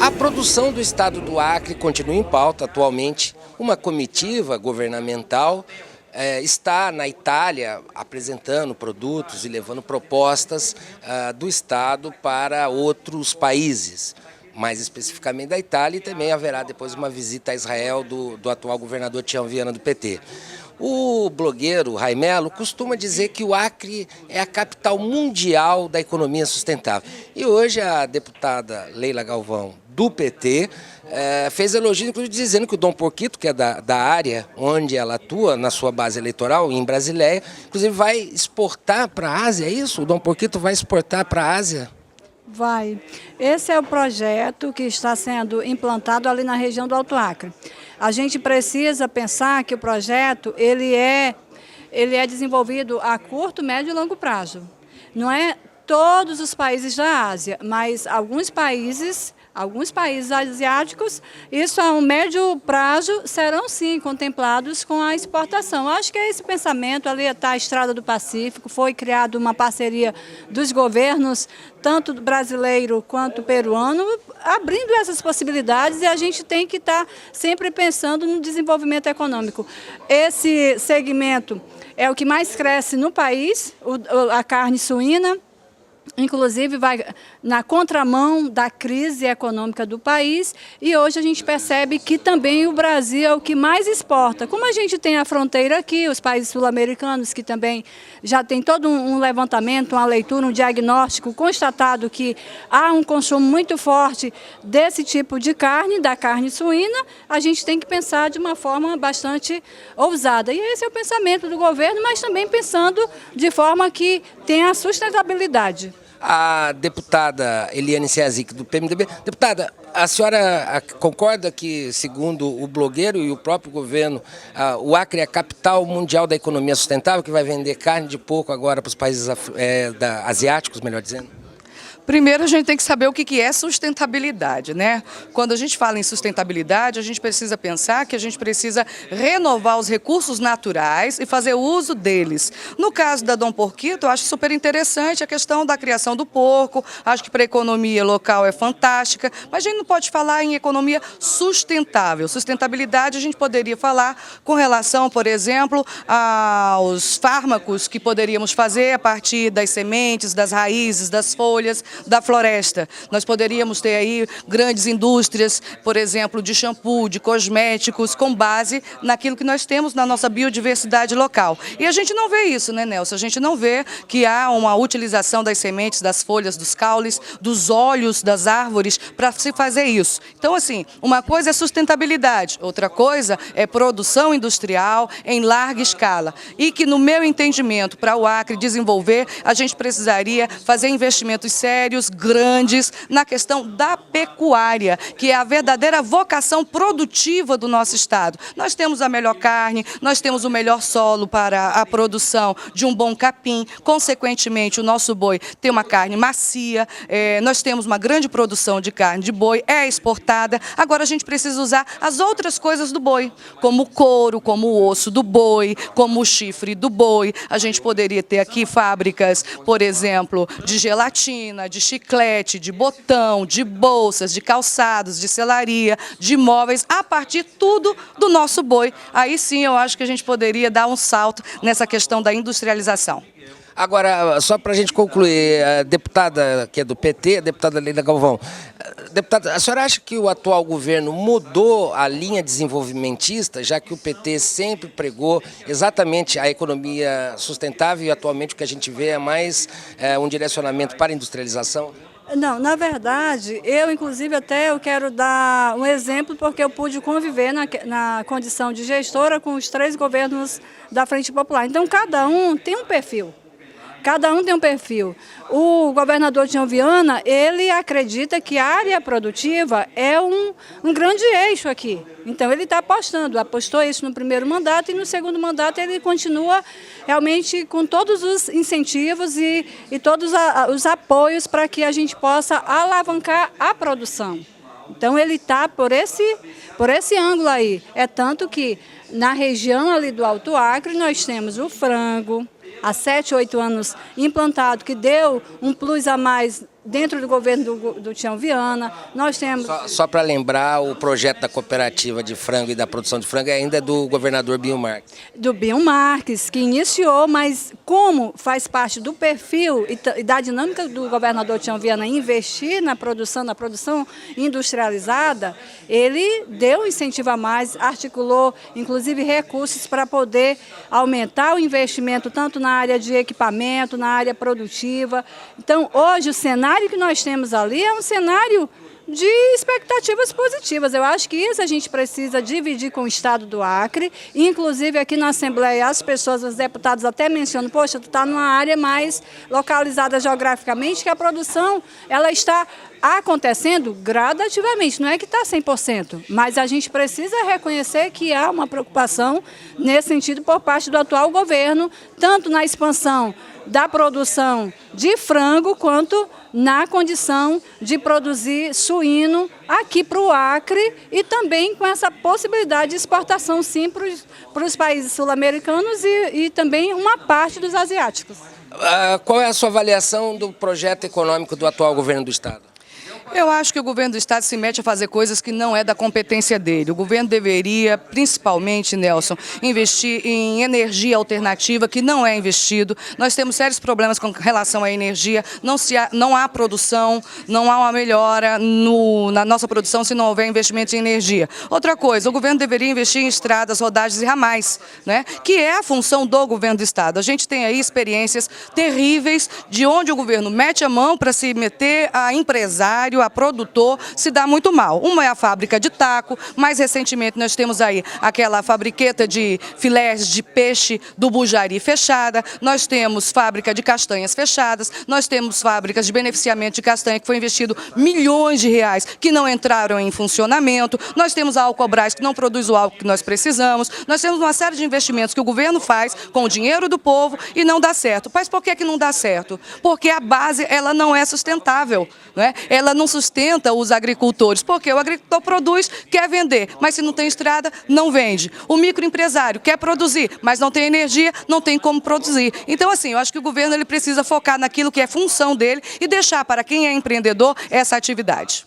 A produção do estado do Acre continua em pauta atualmente. Uma comitiva governamental está na Itália apresentando produtos e levando propostas do estado para outros países, mais especificamente da Itália, e também haverá depois uma visita a Israel do atual governador Tião Viana do PT. O blogueiro Raimelo costuma dizer que o Acre é a capital mundial da economia sustentável. E hoje a deputada Leila Galvão, do PT, fez elogio, inclusive dizendo que o Dom Porquito, que é da área onde ela atua, na sua base eleitoral, em Brasileia, inclusive vai exportar para a Ásia, é isso? O Dom Porquito vai exportar para a Ásia? Vai. Esse é o projeto que está sendo implantado ali na região do Alto Acre. A gente precisa pensar que o projeto ele é desenvolvido a curto, médio e longo prazo. Não é todos os países da Ásia, mas alguns países asiáticos, isso a um médio prazo, serão sim contemplados com a exportação. Acho que é esse pensamento, ali está a Estrada do Pacífico, foi criada uma parceria dos governos, tanto brasileiro quanto peruano, abrindo essas possibilidades, e a gente tem que estar sempre pensando no desenvolvimento econômico. Esse segmento é o que mais cresce no país, a carne suína. Inclusive vai na contramão da crise econômica do país, e hoje a gente percebe que também o Brasil é o que mais exporta. Como a gente tem a fronteira aqui, os países sul-americanos que também já tem todo um levantamento, uma leitura, um diagnóstico constatado que há um consumo muito forte desse tipo de carne, da carne suína, a gente tem que pensar de uma forma bastante ousada. E esse é o pensamento do governo, mas também pensando de forma que tenha sustentabilidade. A deputada Eliane Ceazic, do PMDB. Deputada, a senhora concorda que, segundo o blogueiro e o próprio governo, o Acre é a capital mundial da economia sustentável, que vai vender carne de porco agora para os países asiáticos, melhor dizendo? Primeiro, a gente tem que saber o que é sustentabilidade, né? Quando a gente fala em sustentabilidade, a gente precisa pensar que a gente precisa renovar os recursos naturais e fazer uso deles. No caso da Dom Porquito, eu acho super interessante a questão da criação do porco, acho que para a economia local é fantástica, mas a gente não pode falar em economia sustentável. Sustentabilidade a gente poderia falar com relação, por exemplo, aos fármacos que poderíamos fazer a partir das sementes, das raízes, das folhas, da floresta. Nós poderíamos ter aí grandes indústrias, por exemplo, de shampoo, de cosméticos, com base naquilo que nós temos na nossa biodiversidade local. E a gente não vê isso, né, Nelson? A gente não vê que há uma utilização das sementes, das folhas, dos caules, dos óleos das árvores para se fazer isso. Então, assim, uma coisa é sustentabilidade, outra coisa é produção industrial em larga escala. E que, no meu entendimento, para o Acre desenvolver, a gente precisaria fazer investimentos sérios, grandes, na questão da pecuária, que é a verdadeira vocação produtiva do nosso estado. Nós temos a melhor carne, nós temos o melhor solo para a produção de um bom capim, consequentemente o nosso boi tem uma carne macia, nós temos uma grande produção de carne de boi, é exportada. Agora a gente precisa usar as outras coisas do boi, como o couro, como o osso do boi, como o chifre do boi. A gente poderia ter aqui fábricas, por exemplo, de gelatina, de chiclete, de botão, de bolsas, de calçados, de selaria, de móveis, a partir tudo do nosso boi. Aí sim eu acho que a gente poderia dar um salto nessa questão da industrialização. Agora, só para a gente concluir, a deputada que é do PT, a deputada Leila Galvão, deputada, a senhora acha que o atual governo mudou a linha desenvolvimentista, já que o PT sempre pregou exatamente a economia sustentável e atualmente o que a gente vê é mais um direcionamento para a industrialização? Não, na verdade, eu quero dar um exemplo, porque eu pude conviver na condição de gestora com os 3 governos da Frente Popular. Então, cada um tem um perfil. Cada um tem um perfil. O governador Tião Viana, ele acredita que a área produtiva é um grande eixo aqui. Então, ele está apostou isso no primeiro mandato, e no segundo mandato ele continua realmente com todos os incentivos e todos os apoios para que a gente possa alavancar a produção. Então, ele está por esse ângulo aí. É tanto que na região ali do Alto Acre nós temos o frango, há 7, 8 anos implantado, que deu um plus a mais dentro do governo do Tião Viana, nós temos... Só para lembrar, o projeto da cooperativa de frango e da produção de frango ainda é do governador Binho Marques. Do Binho Marques, que iniciou, mas como faz parte do perfil e da dinâmica do governador Tião Viana investir na produção industrializada, ele deu incentivo a mais, articulou inclusive recursos para poder aumentar o investimento tanto na área de equipamento, na área produtiva. Então, hoje, o cenário que nós temos ali é um cenário de expectativas positivas. Eu acho que isso a gente precisa dividir com o Estado do Acre. Inclusive, aqui na Assembleia, as pessoas, os deputados até mencionam, poxa, tu está numa área mais localizada geograficamente, que a produção ela está acontecendo gradativamente, não é que está 100%, mas a gente precisa reconhecer que há uma preocupação nesse sentido por parte do atual governo, tanto na expansão da produção de frango, quanto na condição de produzir suíno aqui para o Acre e também com essa possibilidade de exportação, sim, para os países sul-americanos e também uma parte dos asiáticos. Qual é a sua avaliação do projeto econômico do atual governo do Estado? Eu acho que o governo do Estado se mete a fazer coisas que não é da competência dele. O governo deveria, principalmente, Nelson, investir em energia alternativa, que não é investido. Nós temos sérios problemas com relação à energia, não há produção, não há uma melhora na nossa produção se não houver investimento em energia. Outra coisa, o governo deveria investir em estradas, rodagens e ramais, né, que é a função do governo do Estado. A gente tem aí experiências terríveis de onde o governo mete a mão para se meter a empresário, a produtor, se dá muito mal. Uma é a fábrica de taco, mais recentemente nós temos aí aquela fabriqueta de filés de peixe do Bujari fechada, nós temos fábrica de castanhas fechadas, nós temos fábricas de beneficiamento de castanha que foi investido milhões de reais que não entraram em funcionamento, nós temos a Alcobras que não produz o álcool que nós precisamos, nós temos uma série de investimentos que o governo faz com o dinheiro do povo e não dá certo. Mas por que não dá certo? Porque a base ela não é sustentável, né? Ela não sustenta os agricultores, porque o agricultor produz, quer vender, mas se não tem estrada, não vende. O microempresário quer produzir, mas não tem energia, não tem como produzir. Então, assim, eu acho que o governo ele precisa focar naquilo que é função dele e deixar para quem é empreendedor essa atividade.